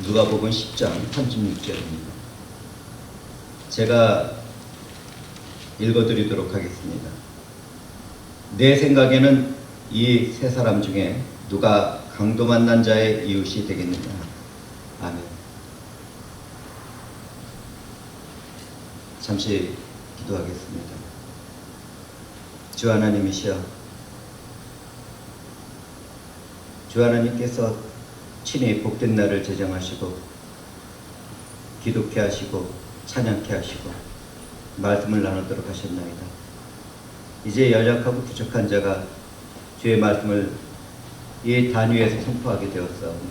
누가복음 10장 36절입니다. 제가 읽어드리도록 하겠습니다. 내 생각에는 이 세 사람 중에 누가 강도 만난 자의 이웃이 되겠느냐. 아멘. 잠시 기도하겠습니다. 주 하나님이시여, 주 하나님께서 친히 복된 날을 제정하시고 기독케 하시고 찬양케 하시고 말씀을 나누도록 하셨나이다. 이제 연약하고 부족한 자가 주의 말씀을 이 단위에서 선포하게 되었사오니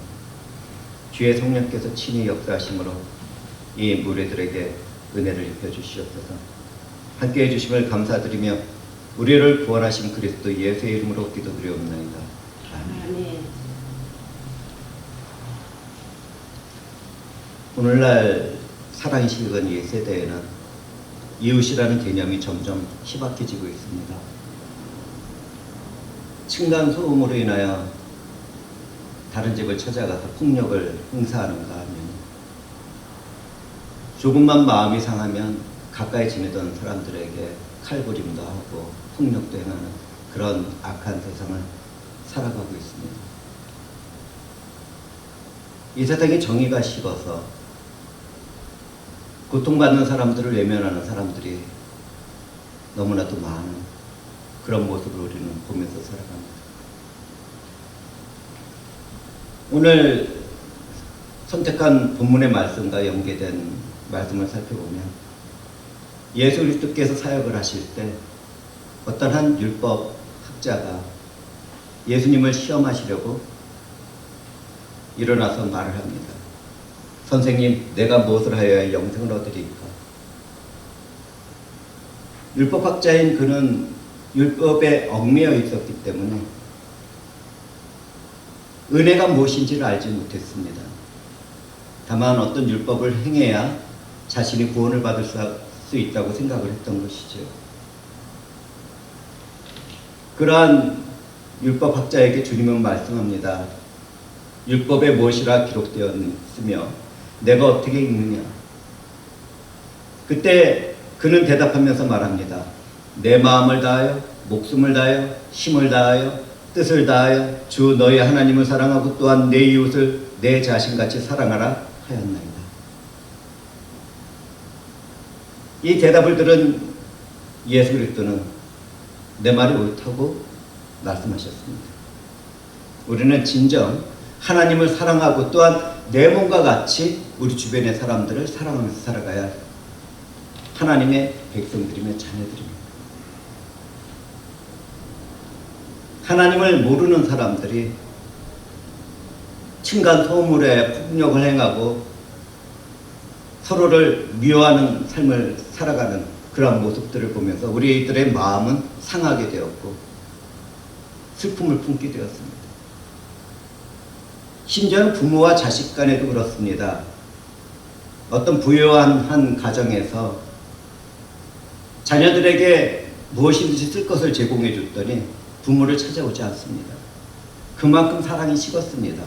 주의 성령께서 친히 역사하심으로 이 무리들에게 은혜를 입혀주시옵소서. 함께해 주심을 감사드리며 우리를 구원하신 그리스도 예수의 이름으로 기도드리옵나이다. 아멘. 오늘날 사랑이 식은 이 세대에는 이웃이라는 개념이 점점 희박해지고 있습니다. 층간소음으로 인하여 다른 집을 찾아가서 폭력을 행사하는가 하면, 조금만 마음이 상하면 가까이 지내던 사람들에게 칼부림도 하고 폭력도 행하는 그런 악한 세상을 살아가고 있습니다. 이 세상에 정의가 식어서 고통받는 사람들을 외면하는 사람들이 너무나도 많은 그런 모습을 우리는 보면서 살아갑니다. 오늘 선택한 본문의 말씀과 연계된 말씀을 살펴보면, 예수 그리스도께서 사역을 하실 때 어떤 한 율법 학자가 예수님을 시험하시려고 일어나서 말을 합니다. 선생님, 내가 무엇을 하여야 영생을 얻으리까? 율법학자인 그는 율법에 얽매여 있었기 때문에 은혜가 무엇인지를 알지 못했습니다. 다만 어떤 율법을 행해야 자신이 구원을 받을 수 있다고 생각을 했던 것이죠. 그러한 율법학자에게 주님은 말씀합니다. 율법에 무엇이라 기록되어 있으며 내가 어떻게 읽느냐? 그때 그는 대답하면서 말합니다. 내 마음을 다하여 목숨을 다하여 힘을 다하여 뜻을 다하여 주 너희 하나님을 사랑하고 또한 내 이웃을 내 자신같이 사랑하라 하였나이다. 이 대답을 들은 예수 그리스도는 내 말이 옳다고 말씀하셨습니다. 우리는 진정 하나님을 사랑하고 또한 내 몸과 같이 우리 주변의 사람들을 사랑하면서 살아가야 하나님의 백성들이며 자녀들입니다. 하나님을 모르는 사람들이 층간소음으로 폭력을 행하고 서로를 미워하는 삶을 살아가는 그러한 모습들을 보면서 우리들의 마음은 상하게 되었고 슬픔을 품게 되었습니다. 심지어는 부모와 자식 간에도 그렇습니다. 어떤 부유한 한 가정에서 자녀들에게 무엇이든지 쓸 것을 제공해 줬더니 부모를 찾아오지 않습니다. 그만큼 사랑이 식었습니다.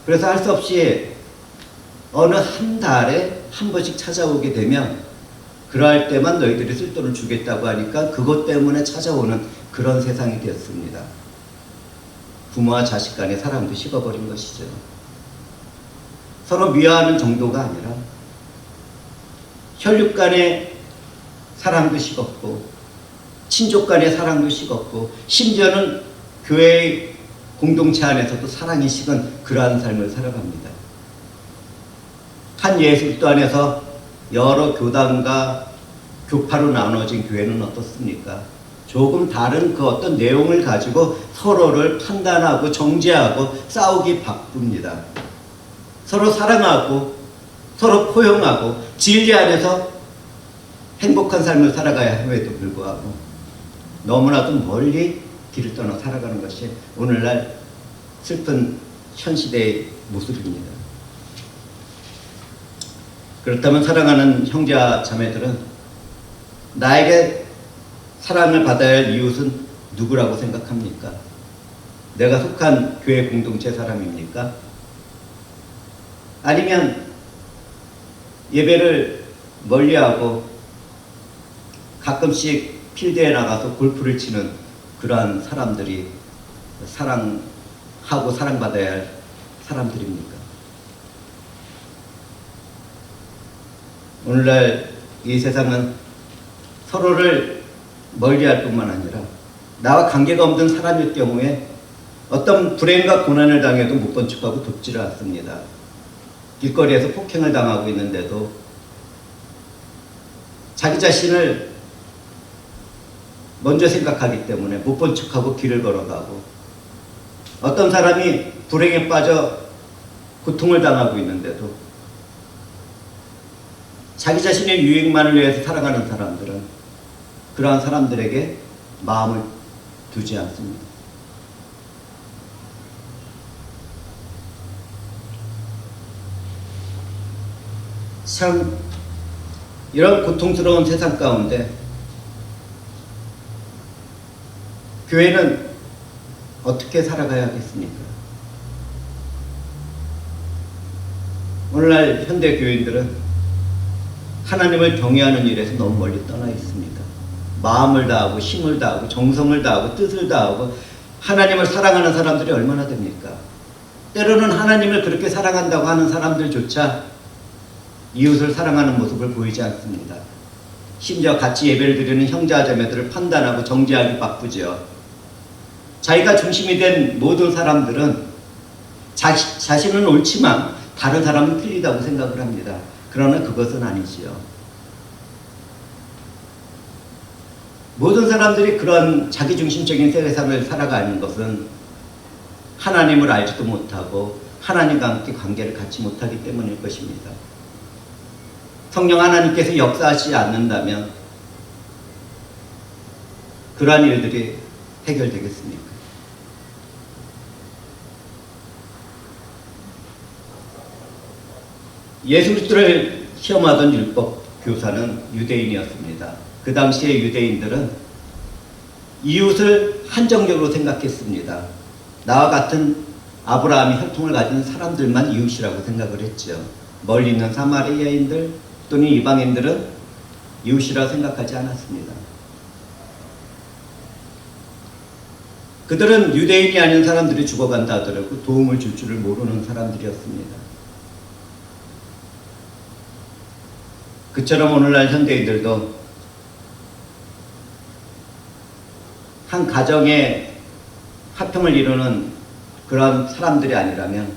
그래서 할 수 없이 어느 한 달에 한 번씩 찾아오게 되면 그러할 때만 너희들이 쓸 돈을 주겠다고 하니까 그것 때문에 찾아오는 그런 세상이 되었습니다. 부모와 자식 간의 사랑도 식어버린 것이죠. 서로 미워하는 정도가 아니라 혈육 간의 사랑도 식었고 친족 간의 사랑도 식었고 심지어는 교회의 공동체 안에서도 사랑이 식은 그러한 삶을 살아갑니다. 한 예수 그리스도 안에서 여러 교단과 교파로 나눠진 교회는 어떻습니까? 조금 다른 그 어떤 내용을 가지고 서로를 판단하고 정죄하고 싸우기 바쁩니다. 서로 사랑하고 서로 포용하고 진리 안에서 행복한 삶을 살아가야 함에도 불구하고 너무나도 멀리 길을 떠나 살아가는 것이 오늘날 슬픈 현 시대의 모습입니다. 그렇다면 사랑하는 형제와 자매들은 나에게 사랑을 받아야 할 이웃은 누구라고 생각합니까? 내가 속한 교회 공동체 사람입니까? 아니면 예배를 멀리하고 가끔씩 필드에 나가서 골프를 치는 그러한 사람들이 사랑하고 사랑받아야 할 사람들입니까? 오늘날 이 세상은 서로를 멀리할 뿐만 아니라 나와 관계가 없는 사람일 경우에 어떤 불행과 고난을 당해도 못 본 척하고 돕지를 않습니다. 길거리에서 폭행을 당하고 있는데도 자기 자신을 먼저 생각하기 때문에 못 본 척하고 길을 걸어가고, 어떤 사람이 불행에 빠져 고통을 당하고 있는데도 자기 자신의 유익만을 위해서 살아가는 사람들은 그러한 사람들에게 마음을 두지 않습니다. 참 이런 고통스러운 세상 가운데 교회는 어떻게 살아가야 하겠습니까? 오늘날 현대 교인들은 하나님을 경외하는 일에서 너무 멀리 떠나 있습니다. 마음을 다하고 힘을 다하고 정성을 다하고 뜻을 다하고 하나님을 사랑하는 사람들이 얼마나 됩니까? 때로는 하나님을 그렇게 사랑한다고 하는 사람들조차 이웃을 사랑하는 모습을 보이지 않습니다. 심지어 같이 예배를 드리는 형제자매들을 판단하고 정죄하기 바쁘죠. 자기가 중심이 된 모든 사람들은 자신은 옳지만 다른 사람은 틀리다고 생각을 합니다. 그러나 그것은 아니지요. 모든 사람들이 그런 자기중심적인 세상을 살아가는 것은 하나님을 알지도 못하고 하나님과 함께 관계를 갖지 못하기 때문일 것입니다. 성령 하나님께서 역사하지 않는다면 그러한 일들이 해결되겠습니까? 예수 그리스도를 시험하던 율법 교사는 유대인이었습니다. 그 당시에 유대인들은 이웃을 한정적으로 생각했습니다. 나와 같은 아브라함이 혈통을 가진 사람들만 이웃이라고 생각을 했죠. 멀리 있는 사마리아인들 또는 이방인들은 이웃이라 생각하지 않았습니다. 그들은 유대인이 아닌 사람들이 죽어간다 하더라도 도움을 줄 줄을 모르는 사람들이었습니다. 그처럼 오늘날 현대인들도 한 가정의 화평을 이루는 그런 사람들이 아니라면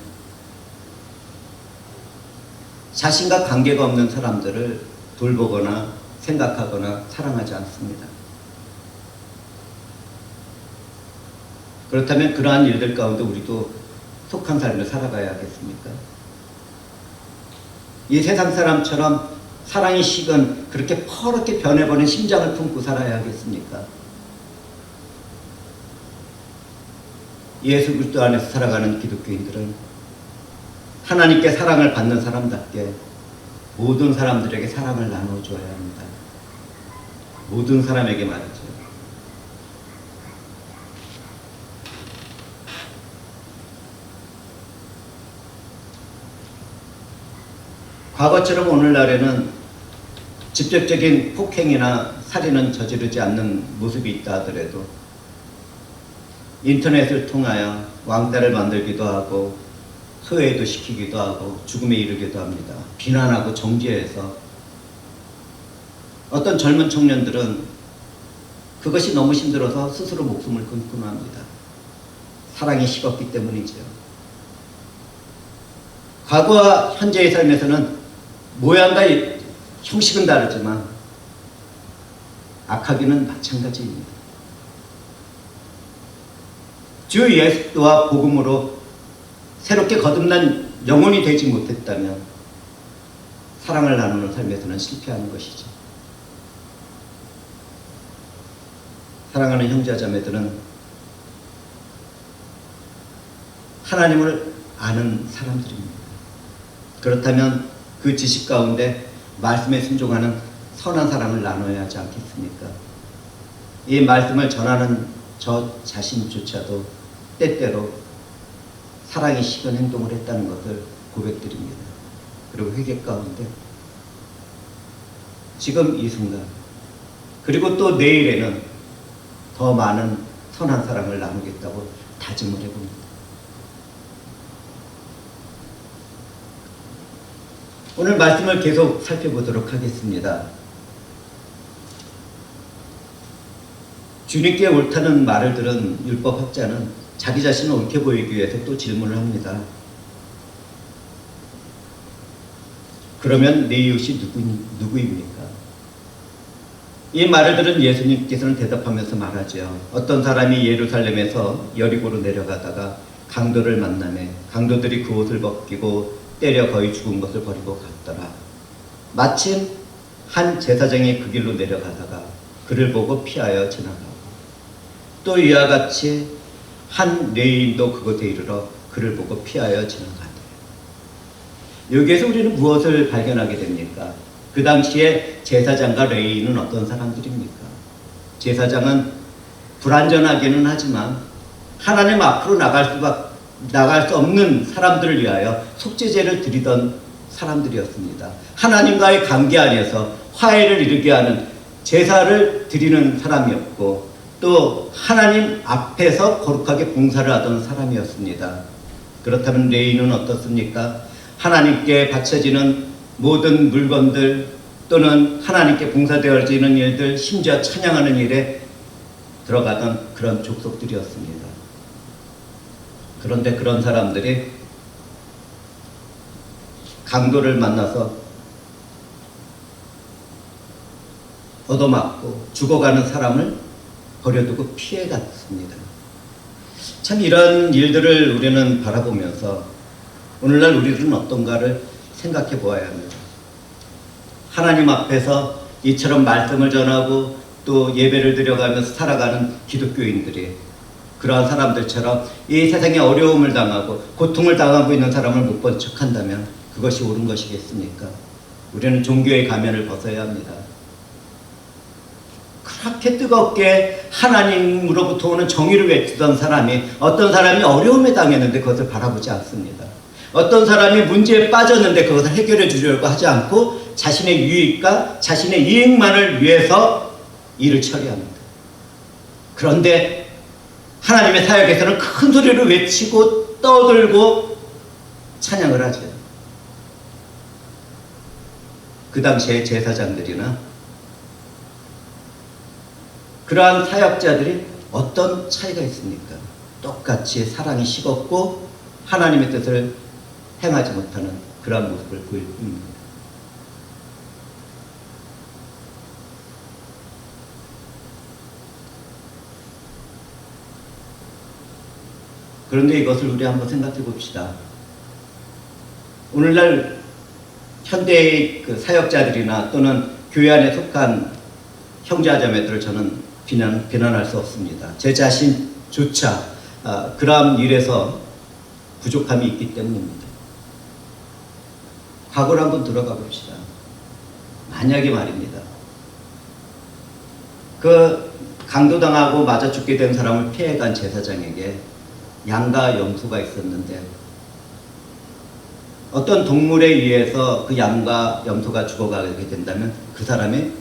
자신과 관계가 없는 사람들을 돌보거나 생각하거나 사랑하지 않습니다. 그렇다면 그러한 일들 가운데 우리도 속한 삶을 살아가야 하겠습니까? 이 세상 사람처럼 사랑이 식은 그렇게 퍼렇게 변해버린 심장을 품고 살아야 하겠습니까? 예수 그리스도 안에서 살아가는 기독교인들은 하나님께 사랑을 받는 사람답게 모든 사람들에게 사랑을 나눠줘야 합니다. 모든 사람에게 말이죠. 과거처럼 오늘날에는 직접적인 폭행이나 살인은 저지르지 않는 모습이 있다 하더라도 인터넷을 통하여 왕따를 만들기도 하고 소외도 시키기도 하고 죽음에 이르기도 합니다. 비난하고 정죄해서 어떤 젊은 청년들은 그것이 너무 힘들어서 스스로 목숨을 끊곤 합니다. 사랑이 식었기 때문이죠. 과거와 현재의 삶에서는 모양과 형식은 다르지만 악하기는 마찬가지입니다. 주 예수와 복음으로 새롭게 거듭난 영혼이 되지 못했다면 사랑을 나누는 삶에서는 실패하는 것이죠. 사랑하는 형제자매들은 하나님을 아는 사람들입니다. 그렇다면 그 지식 가운데 말씀에 순종하는 선한 사랑을 나눠야 하지 않겠습니까? 이 말씀을 전하는 저 자신조차도 때때로 사랑이 식은 행동을 했다는 것을 고백드립니다. 그리고 회개 가운데 지금 이 순간 그리고 또 내일에는 더 많은 선한 사랑을 나누겠다고 다짐을 해봅니다. 오늘 말씀을 계속 살펴보도록 하겠습니다. 주님께 옳다는 말을 들은 율법학자는 자기 자신을 옳게 보이기 위해서 또 질문을 합니다. 그러면 내 이웃이 누구입니까? 이 말을 들은 예수님께서는 대답하면서 말하죠. 어떤 사람이 예루살렘에서 여리고로 내려가다가 강도를 만나매 강도들이 그 옷을 벗기고 때려 거의 죽은 것을 버리고 갔더라. 마침 한 제사장이 그 길로 내려가다가 그를 보고 피하여 지나가고 또 이와 같이 한 레위인도 그곳에 이르러 그를 보고 피하여 지나가더라. 여기에서 우리는 무엇을 발견하게 됩니까? 그 당시에 제사장과 레위인은 어떤 사람들입니까? 제사장은 불완전하기는 하지만 하나님 앞으로 나갈 수 없는 사람들을 위하여 속죄제를 드리던 사람들이었습니다. 하나님과의 관계 안에서 화해를 이루게 하는 제사를 드리는 사람이었고 또 하나님 앞에서 거룩하게 봉사를 하던 사람이었습니다. 그렇다면 레위인은 어떻습니까? 하나님께 바쳐지는 모든 물건들 또는 하나님께 봉사되어지는 일들, 심지어 찬양하는 일에 들어가던 그런 족속들이었습니다. 그런데 그런 사람들이 강도를 만나서 얻어맞고 죽어가는 사람을 버려두고 피해갔습니다. 참 이런 일들을 우리는 바라보면서 오늘날 우리들은 어떤가를 생각해 보아야 합니다. 하나님 앞에서 이처럼 말씀을 전하고 또 예배를 드려가면서 살아가는 기독교인들이 그러한 사람들처럼 이 세상에 어려움을 당하고 고통을 당하고 있는 사람을 못 본 척한다면 그것이 옳은 것이겠습니까? 우리는 종교의 가면을 벗어야 합니다. 그렇게 뜨겁게 하나님으로부터 오는 정의를 외치던 사람이 어떤 사람이 어려움에 당했는데 그것을 바라보지 않습니다. 어떤 사람이 문제에 빠졌는데 그것을 해결해 주려고 하지 않고 자신의 유익과 자신의 이익만을 위해서 일을 처리합니다. 그런데 하나님의 사역에서는 큰 소리를 외치고 떠들고 찬양을 하죠. 그 당시에 제사장들이나 그러한 사역자들이 어떤 차이가 있습니까? 똑같이 사랑이 식었고 하나님의 뜻을 행하지 못하는 그러한 모습을 보일 뿐입니다. 그런데 이것을 우리 한번 생각해 봅시다. 오늘날 현대의 그 사역자들이나 또는 교회 안에 속한 형제자매들을 저는 비난할 수 없습니다. 제 자신조차 그러한 일에서 부족함이 있기 때문입니다. 과거를 한번 들어가 봅시다. 만약에 말입니다. 그 강도당하고 맞아 죽게 된 사람을 피해간 제사장에게 양과 염소가 있었는데 어떤 동물에 의해서 그 양과 염소가 죽어가게 된다면 그 사람이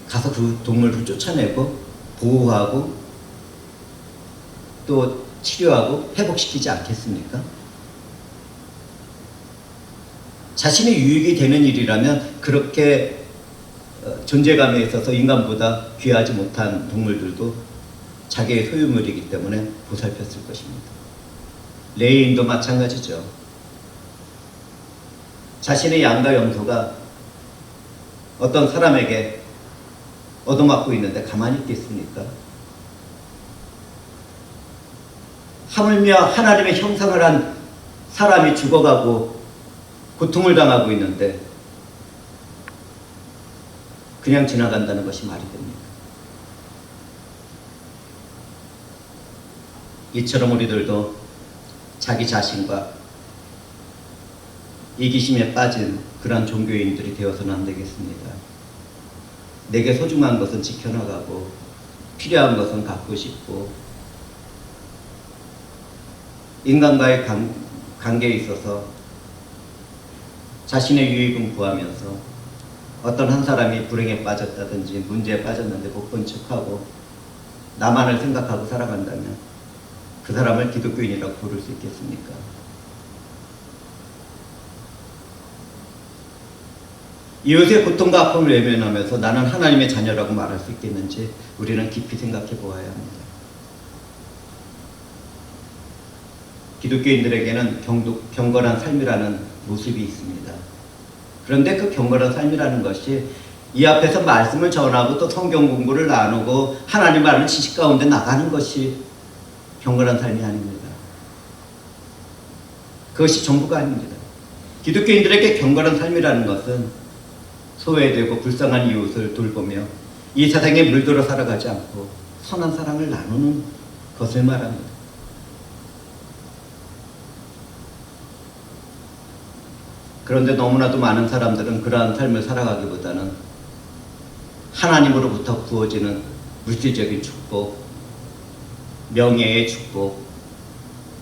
가서 그 동물을 쫓아내고 보호하고 또 치료하고 회복시키지 않겠습니까? 자신의 유익이 되는 일이라면 그렇게 존재감에 있어서 인간보다 귀하지 못한 동물들도 자기의 소유물이기 때문에 보살폈을 것입니다. 레위인도 마찬가지죠. 자신의 양과 염소가 어떤 사람에게 얻어맞고 있는데 가만히 있겠습니까? 하물며 하나님의 형상을 한 사람이 죽어가고 고통을 당하고 있는데 그냥 지나간다는 것이 말이 됩니까? 이처럼 우리들도 자기 자신과 이기심에 빠진 그러한 종교인들이 되어서는 안 되겠습니다. 내게 소중한 것은 지켜나가고 필요한 것은 갖고 싶고 인간과의 관계에 있어서 자신의 유익은 구하면서 어떤 한 사람이 불행에 빠졌다든지 문제에 빠졌는데 못 본 척하고 나만을 생각하고 살아간다면 그 사람을 기독교인이라고 부를 수 있겠습니까? 이웃의 고통과 아픔을 외면하면서 나는 하나님의 자녀라고 말할 수 있겠는지 우리는 깊이 생각해 보아야 합니다. 기독교인들에게는 경건한 삶이라는 모습이 있습니다. 그런데 그 경건한 삶이라는 것이 이 앞에서 말씀을 전하고 또 성경 공부를 나누고 하나님 말을 지식 가운데 나가는 것이 경건한 삶이 아닙니다. 그것이 전부가 아닙니다. 기독교인들에게 경건한 삶이라는 것은 소외되고 불쌍한 이웃을 돌보며 이 세상에 물들어 살아가지 않고 선한 사랑을 나누는 것을 말합니다. 그런데 너무나도 많은 사람들은 그러한 삶을 살아가기보다는 하나님으로부터 부어지는 물질적인 축복, 명예의 축복,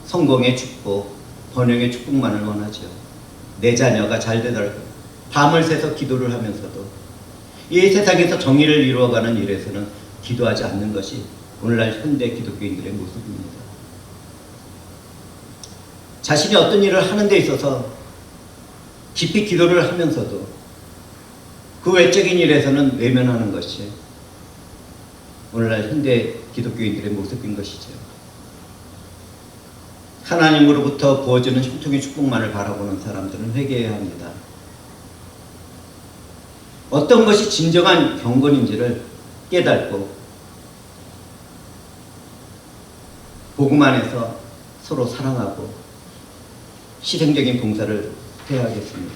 성공의 축복, 번영의 축복만을 원하죠. 내 자녀가 잘 되더라도 밤을 새서 기도를 하면서도 이 세상에서 정의를 이루어가는 일에서는 기도하지 않는 것이 오늘날 현대 기독교인들의 모습입니다. 자신이 어떤 일을 하는 데 있어서 깊이 기도를 하면서도 그 외적인 일에서는 외면하는 것이 오늘날 현대 기독교인들의 모습인 것이죠. 하나님으로부터 부어지는 형통의 축복만을 바라보는 사람들은 회개해야 합니다. 어떤 것이 진정한 경건인지를 깨닫고 복음 안에서 서로 사랑하고 희생적인 봉사를 해야겠습니다.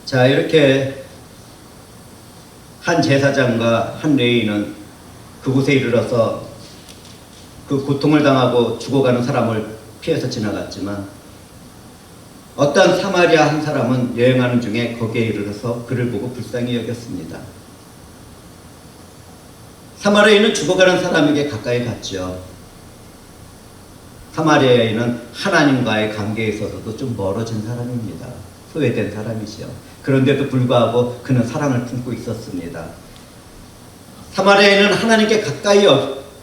자, 이렇게 한 제사장과 한 레위인은 그곳에 이르러서 그 고통을 당하고 죽어가는 사람을 피해서 지나갔지만 어떤 사마리아 한 사람은 여행하는 중에 거기에 이르러서 그를 보고 불쌍히 여겼습니다. 사마리아인은 죽어가는 사람에게 가까이 갔죠. 사마리아인은 하나님과의 관계에 있어서도 좀 멀어진 사람입니다. 소외된 사람이죠. 그런데도 불구하고 그는 사랑을 품고 있었습니다. 사마리아인은 하나님께 가까이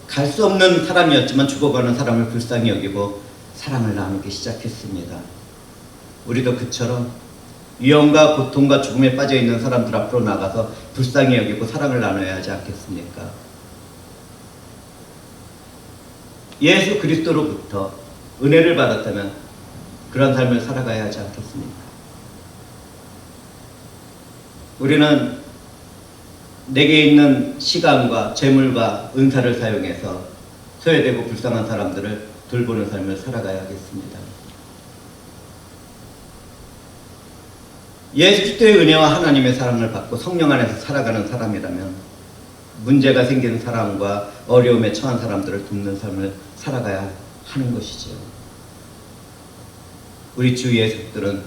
갈 수 없는 사람이었지만 죽어가는 사람을 불쌍히 여기고 사랑을 나누기 시작했습니다. 우리도 그처럼 위험과 고통과 죽음에 빠져있는 사람들 앞으로 나가서 불쌍히 여기고 사랑을 나눠야 하지 않겠습니까? 예수 그리스도로부터 은혜를 받았다면 그런 삶을 살아가야 하지 않겠습니까? 우리는 내게 있는 시간과 재물과 은사를 사용해서 소외되고 불쌍한 사람들을 돌보는 삶을 살아가야 하겠습니다. 예수 그리스도의 은혜와 하나님의 사랑을 받고 성령 안에서 살아가는 사람이라면 문제가 생긴 사람과 어려움에 처한 사람들을 돕는 삶을 살아가야 하는 것이죠. 우리 주 예수들은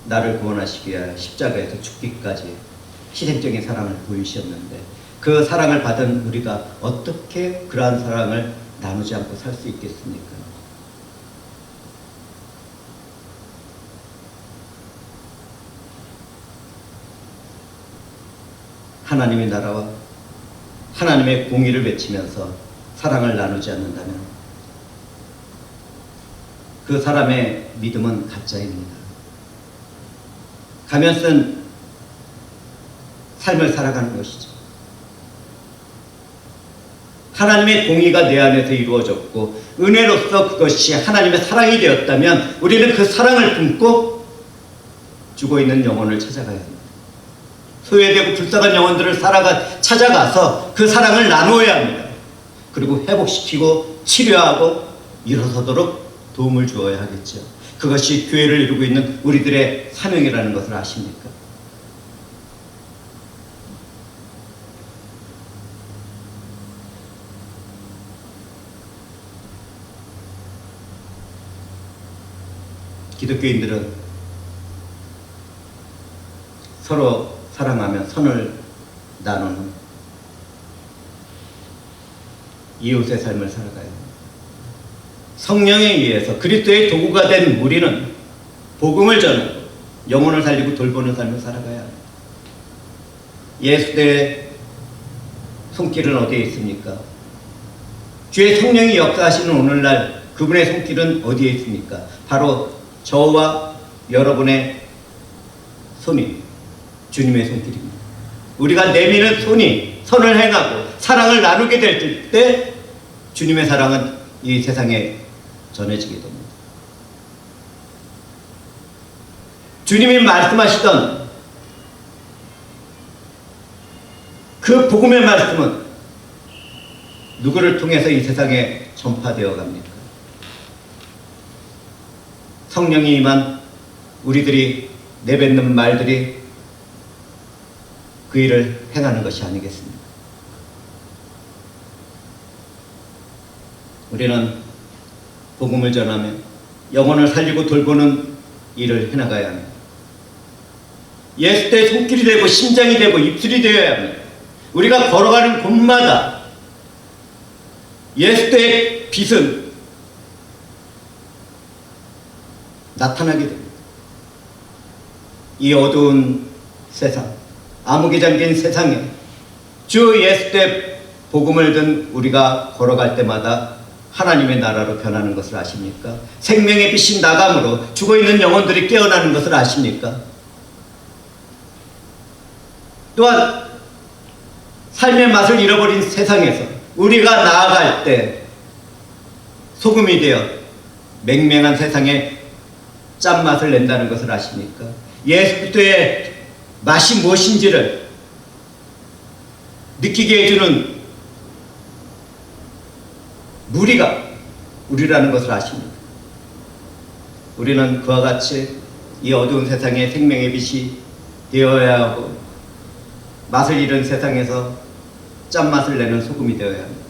나를 구원하시기 위하여 십자가에서 죽기까지 희생적인 사랑을 보이셨는데 그 사랑을 받은 우리가 어떻게 그러한 사랑을 나누지 않고 살 수 있겠습니까? 하나님의 나라와 하나님의 공의를 외치면서 사랑을 나누지 않는다면 그 사람의 믿음은 가짜입니다. 가면 쓴 삶을 살아가는 것이죠. 하나님의 공의가 내 안에서 이루어졌고 은혜로서 그것이 하나님의 사랑이 되었다면 우리는 그 사랑을 품고 죽어있는 영혼을 찾아가야 합니다. 소외되고 불쌍한 영혼들을 찾아가서 그 사랑을 나누어야 합니다. 그리고 회복시키고 치료하고 일어서도록 도움을 주어야 하겠죠. 그것이 교회를 이루고 있는 우리들의 사명이라는 것을 아십니까? 기독교인들은 서로 사랑하며 선을 나누는 이웃의 삶을 살아가야 합니다. 성령에 의해서 그리스도의 도구가 된 우리는 복음을 전하고 영혼을 살리고 돌보는 삶을 살아가야 합니다. 예수의 손길은 어디에 있습니까? 주의 성령이 역사하시는 오늘날 그분의 손길은 어디에 있습니까? 바로 저와 여러분의 손이 주님의 손길입니다. 우리가 내미는 손이 선을 행하고 사랑을 나누게 될 때 주님의 사랑은 이 세상에 전해지게 됩니다. 주님이 말씀하시던 그 복음의 말씀은 누구를 통해서 이 세상에 전파되어 갑니까? 성령이 임한 우리들이 내뱉는 말들이 그 일을 행하는 것이 아니겠습니까? 우리는 복음을 전하며 영혼을 살리고 돌보는 일을 해나가야 합니다. 예수의 손길이 되고 심장이 되고 입술이 되어야 합니다. 우리가 걸어가는 곳마다 예수의 빛은 나타나게 됩니다. 이 어두운 세상, 암흑에 잠긴 세상에 주 예수의 복음을 든 우리가 걸어갈 때마다 하나님의 나라로 변하는 것을 아십니까? 생명의 빛이 나감으로 죽어있는 영혼들이 깨어나는 것을 아십니까? 또한 삶의 맛을 잃어버린 세상에서 우리가 나아갈 때 소금이 되어 맹맹한 세상에 짠맛을 낸다는 것을 아십니까? 예수 그리스도의 맛이 무엇인지를 느끼게 해주는 무리가 우리라는 것을 아십니까? 우리는 그와 같이 이 어두운 세상에 생명의 빛이 되어야 하고 맛을 잃은 세상에서 짠맛을 내는 소금이 되어야 합니다.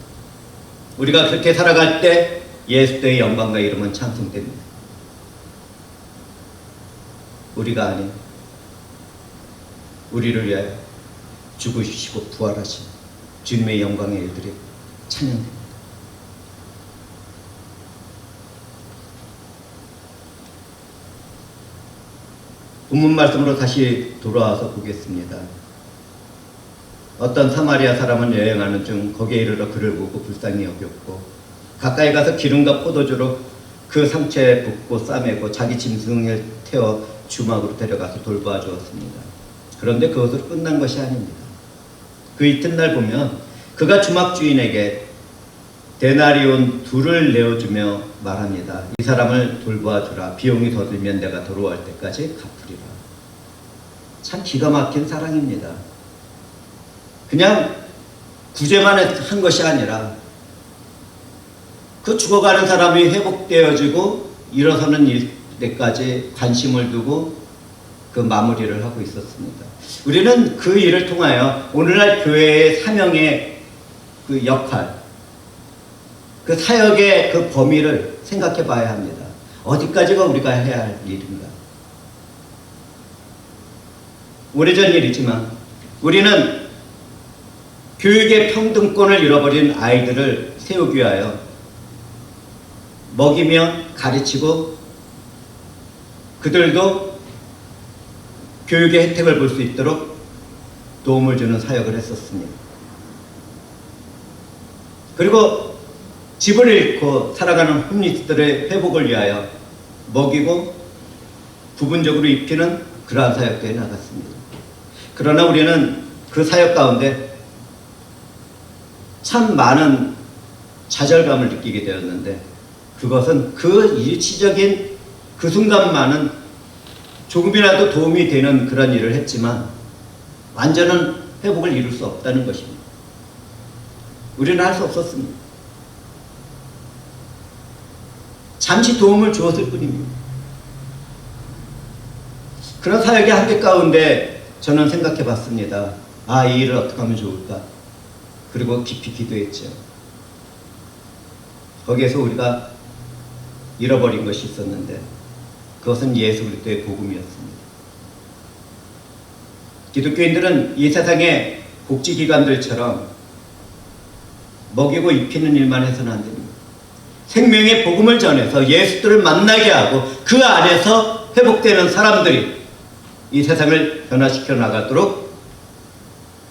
우리가 그렇게 살아갈 때 예수의 영광과 이름은 찬송됩니다. 우리가 아닌 우리를 위하여 죽으시고 부활하신 주님의 영광의 일들이 찬양됩니다. 본문 말씀으로 다시 돌아와서 보겠습니다. 어떤 사마리아 사람은 여행하는 중 거기에 이르러 그를 보고 불쌍히 여겼고 가까이 가서 기름과 포도주로 그 상처에 붓고 싸매고 자기 짐승을 태워 주막으로 데려가서 돌보아 주었습니다. 그런데 그것으로 끝난 것이 아닙니다. 그 이튿날 보면 그가 주막 주인에게 데나리온 2를 내어주며 말합니다. 이 사람을 돌보아 주라. 비용이 더 들면 내가 돌아올 때까지 갚으리라. 참 기가 막힌 사랑입니다. 그냥 구제만 한 것이 아니라 그 죽어가는 사람이 회복되어지고 일어서는 때까지 관심을 두고 그 마무리를 하고 있었습니다. 우리는 그 일을 통하여 오늘날 교회의 사명의 그 역할, 그 사역의 그 범위를 생각해 봐야 합니다. 어디까지가 우리가 해야 할 일인가? 오래전 일이지만 우리는 교육의 평등권을 잃어버린 아이들을 세우기 위하여 먹이며 가르치고 그들도 교육의 혜택을 볼 수 있도록 도움을 주는 사역을 했었습니다. 그리고 집을 잃고 살아가는 홈리스들의 회복을 위하여 먹이고 부분적으로 입히는 그러한 사역도 해나갔습니다. 그러나 우리는 그 사역 가운데 참 많은 좌절감을 느끼게 되었는데 그것은 그 일시적인 그 순간만은 조금이라도 도움이 되는 그런 일을 했지만 완전한 회복을 이룰 수 없다는 것입니다. 우리는 할 수 없었습니다. 잠시 도움을 주었을 뿐입니다. 그런 사역의 한계 가운데 저는 생각해 봤습니다. 아, 이 일을 어떻게 하면 좋을까? 그리고 깊이 기도했죠. 거기에서 우리가 잃어버린 것이 있었는데 그것은 예수 그리스도의 복음이었습니다. 기독교인들은 이 세상의 복지기관들처럼 먹이고 입히는 일만 해서는 안 됩니다. 생명의 복음을 전해서 예수들을 만나게 하고 그 안에서 회복되는 사람들이 이 세상을 변화시켜 나가도록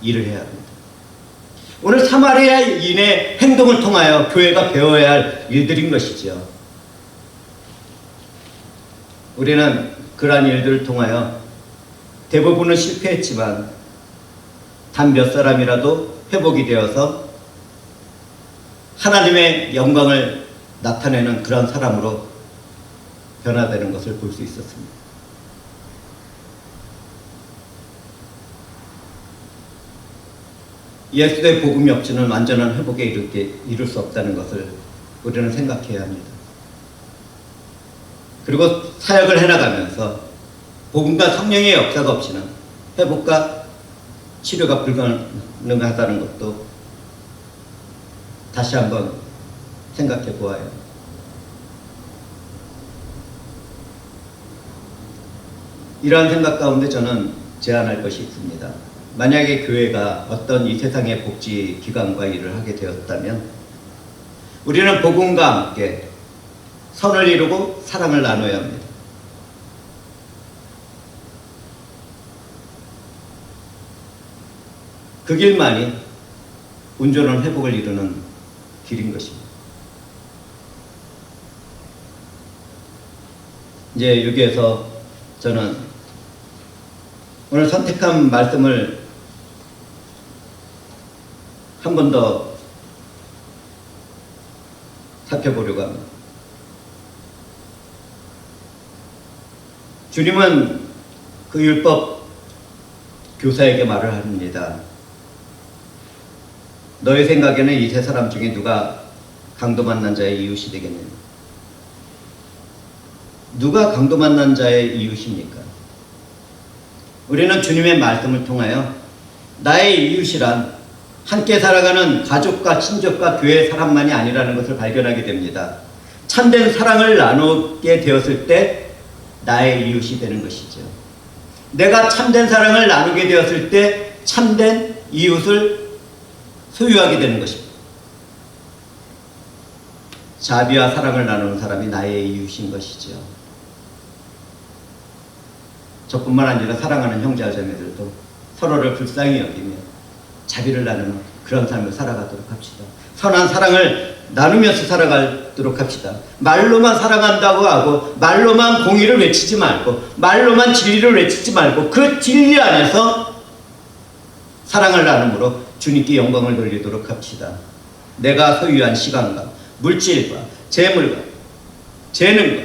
일을 해야 합니다. 오늘 사마리아인의 행동을 통하여 교회가 배워야 할 일들인 것이죠. 우리는 그러한 일들을 통하여 대부분은 실패했지만 단 몇 사람이라도 회복이 되어서 하나님의 영광을 나타내는 그런 사람으로 변화되는 것을 볼 수 있었습니다. 예수의 복음이 없이는 완전한 회복에 이룰 수 없다는 것을 우리는 생각해야 합니다. 그리고 사역을 해나가면서 복음과 성령의 역사가 없이는 회복과 치료가 불가능하다는 것도 다시 한번 생각해 보아요. 이러한 생각 가운데 저는 제안할 것이 있습니다. 만약에 교회가 어떤 이 세상의 복지 기관과 일을 하게 되었다면 우리는 복음과 함께 선을 이루고 사랑을 나눠야 합니다. 그 길만이 온전한 회복을 이루는 길인 것입니다. 이제 여기에서 저는 오늘 선택한 말씀을 한 번 더 살펴보려고 합니다. 주님은 그 율법 교사에게 말을 합니다. 너의 생각에는 이 세 사람 중에 누가 강도 만난 자의 이웃이 되겠느냐? 누가 강도 만난 자의 이웃입니까? 우리는 주님의 말씀을 통하여 나의 이웃이란 함께 살아가는 가족과 친족과 교회 사람만이 아니라는 것을 발견하게 됩니다. 참된 사랑을 나누게 되었을 때 나의 이웃이 되는 것이죠. 내가 참된 사랑을 나누게 되었을 때 참된 이웃을 소유하게 되는 것입니다. 자비와 사랑을 나누는 사람이 나의 이웃인 것이죠. 저뿐만 아니라 사랑하는 형제와 자매들도 서로를 불쌍히 여기며 자비를 나누는 그런 삶을 살아가도록 합시다. 선한 사랑을 나누면서 살아가도록 합시다. 말로만 사랑한다고 하고 말로만 공의를 외치지 말고 말로만 진리를 외치지 말고 그 진리 안에서 사랑을 나눔으로 주님께 영광을 돌리도록 합시다. 내가 소유한 시간과 물질과 재물과 재능과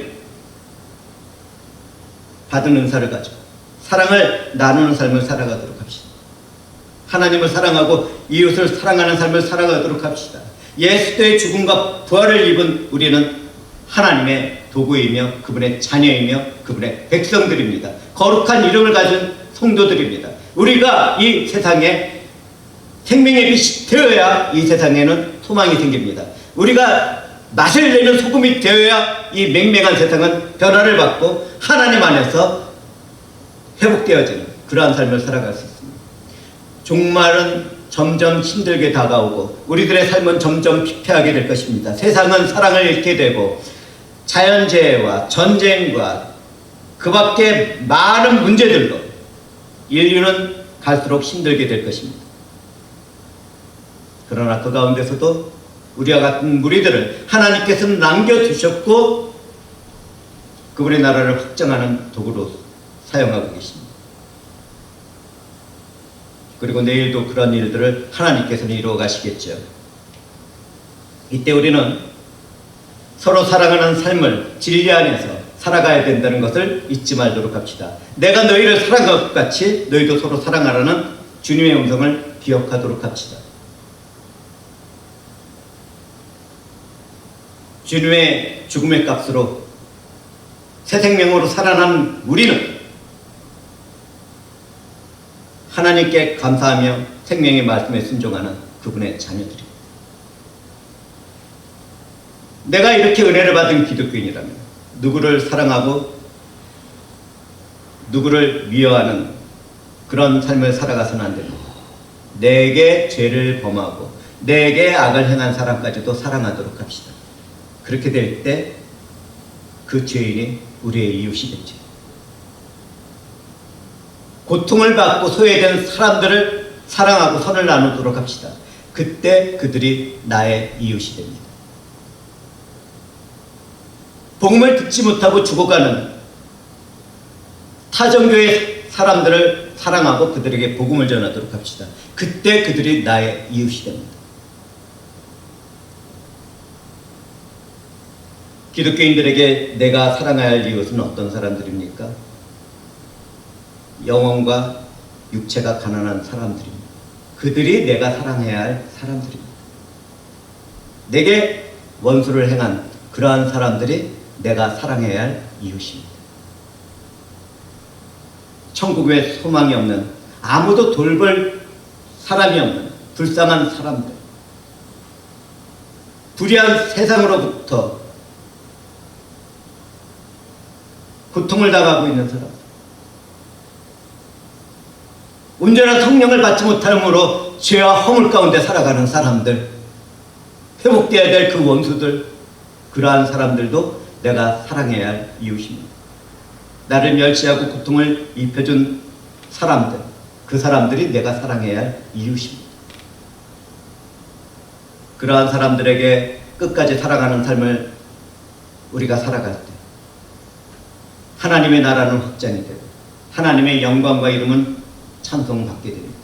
받은 은사를 가지고 사랑을 나누는 삶을 살아가도록 합시다. 하나님을 사랑하고 이웃을 사랑하는 삶을 살아가도록 합시다. 예수의 죽음과 부활을 입은 우리는 하나님의 도구이며 그분의 자녀이며 그분의 백성들입니다. 거룩한 이름을 가진 성도들입니다. 우리가 이 세상에 생명의 빛이 되어야 이 세상에는 소망이 생깁니다. 우리가 맛을 내는 소금이 되어야 이 맹맹한 세상은 변화를 받고 하나님 안에서 회복되어지는 그러한 삶을 살아갈 수 있습니다. 종말은 점점 힘들게 다가오고 우리들의 삶은 점점 피폐하게 될 것입니다. 세상은 사랑을 잃게 되고 자연재해와 전쟁과 그 밖에 많은 문제들로 인류는 갈수록 힘들게 될 것입니다. 그러나 그 가운데서도 우리와 같은 무리들을 하나님께서는 남겨두셨고 그분의 나라를 확장하는 도구로 사용하고 계십니다. 그리고 내일도 그런 일들을 하나님께서는 이루어 가시겠죠. 이때 우리는 서로 사랑하는 삶을 진리 안에서 살아가야 된다는 것을 잊지 말도록 합시다. 내가 너희를 사랑한 것 같이 너희도 서로 사랑하라는 주님의 음성을 기억하도록 합시다. 주님의 죽음의 값으로 새 생명으로 살아난 우리는 하나님께 감사하며 생명의 말씀에 순종하는 그분의 자녀들입니다. 내가 이렇게 은혜를 받은 기독교인이라면 누구를 사랑하고 누구를 미워하는 그런 삶을 살아가서는 안 됩니다. 내게 죄를 범하고 내게 악을 행한 사람까지도 사랑하도록 합시다. 그렇게 될 때 그 죄인이 우리의 이웃이 되죠. 고통을 받고 소외된 사람들을 사랑하고 선을 나누도록 합시다. 그때 그들이 나의 이웃이 됩니다. 복음을 듣지 못하고 죽어가는 타정교회 사람들을 사랑하고 그들에게 복음을 전하도록 합시다. 그때 그들이 나의 이웃이 됩니다. 기독교인들에게 내가 사랑해야 할 이웃은 어떤 사람들입니까? 영혼과 육체가 가난한 사람들입니다. 그들이 내가 사랑해야 할 사람들입니다. 내게 원수를 행한 그러한 사람들이 내가 사랑해야 할 이웃입니다. 천국에 소망이 없는, 아무도 돌볼 사람이 없는 불쌍한 사람들, 불의한 세상으로부터 고통을 당하고 있는 사람, 온전한 성령을 받지 못함으로 죄와 허물 가운데 살아가는 사람들, 회복되어야 될 그 원수들, 그러한 사람들도 내가 사랑해야 할 이웃입니다. 나를 멸시하고 고통을 입혀준 사람들, 그 사람들이 내가 사랑해야 할 이웃입니다. 그러한 사람들에게 끝까지 사랑하는 삶을 우리가 살아갈 때 하나님의 나라는 확장이 되고 하나님의 영광과 이름은 찬송받게 됩니다.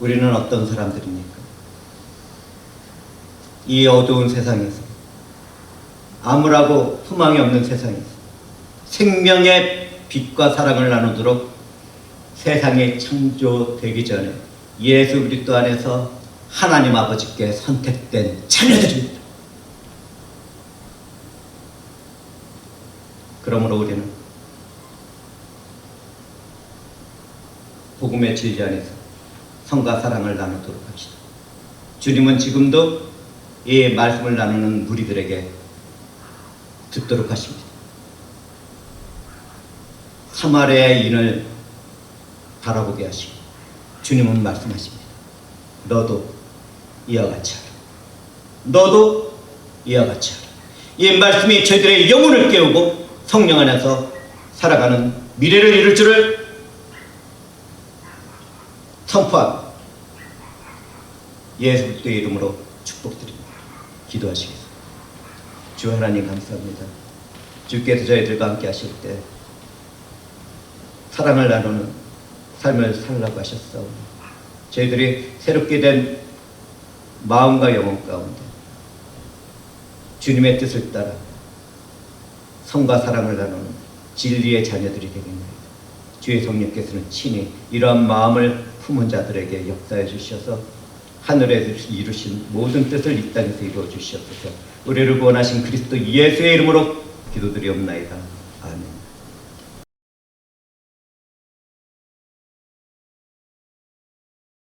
우리는 어떤 사람들입니까? 이 어두운 세상에서, 암울하고 소망이 없는 세상에서 생명의 빛과 사랑을 나누도록 세상이 창조되기 전에 예수 그리스도 안에서 하나님 아버지께 선택된 자녀들입니다. 그러므로 우리는 복음의 진리 안에서 성과 사랑을 나누도록 합시다. 주님은 지금도 이 말씀을 나누는 무리들에게 듣도록 하십니다. 사마리아의 인을 바라보게 하시고 주님은 말씀하십니다. 너도 이와 같이 하라. 너도 이와 같이 하라. 이 말씀이 저희들의 영혼을 깨우고 성령 안에서 살아가는 미래를 이룰 줄을 선포합니다. 예수 그리스도의 이름으로 축복드립니다. 기도하시겠습니다. 주 하나님 감사합니다. 주께서 저희들과 함께 하실 때 사랑을 나누는 삶을 살라고 하셨사오니 저희들이 새롭게 된 마음과 영혼 가운데 주님의 뜻을 따라 성과 사랑을 나누는 진리의 자녀들이 되겠나이다. 주의 성령께서는 친히 이러한 마음을 품은 자들에게 역사해 주셔서 하늘에서 이루신 모든 뜻을 이 땅에서 이루어 주시옵소서. 우리를 구원하신 그리스도 예수의 이름으로 기도드리옵나이다. 아멘.